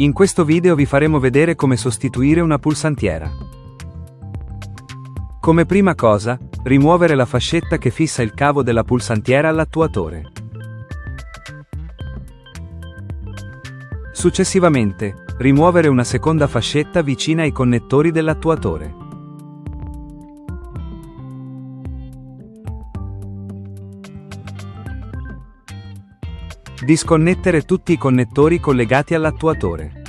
In questo video vi faremo vedere come sostituire una pulsantiera. Come prima cosa, rimuovere la fascetta che fissa il cavo della pulsantiera all'attuatore. Successivamente, rimuovere una seconda fascetta vicina ai connettori dell'attuatore. Disconnettere tutti i connettori collegati all'attuatore.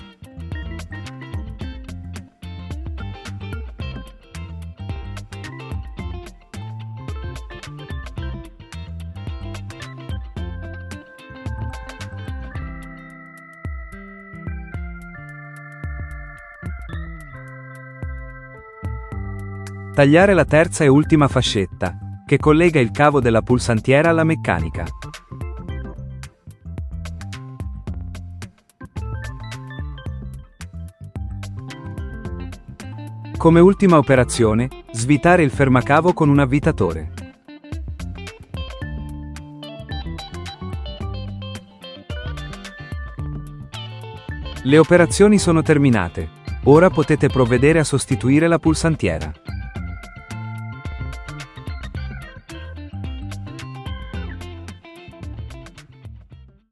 Tagliare la terza e ultima fascetta, che collega il cavo della pulsantiera alla meccanica. Come ultima operazione, svitare il fermacavo con un avvitatore. Le operazioni sono terminate. Ora potete provvedere a sostituire la pulsantiera.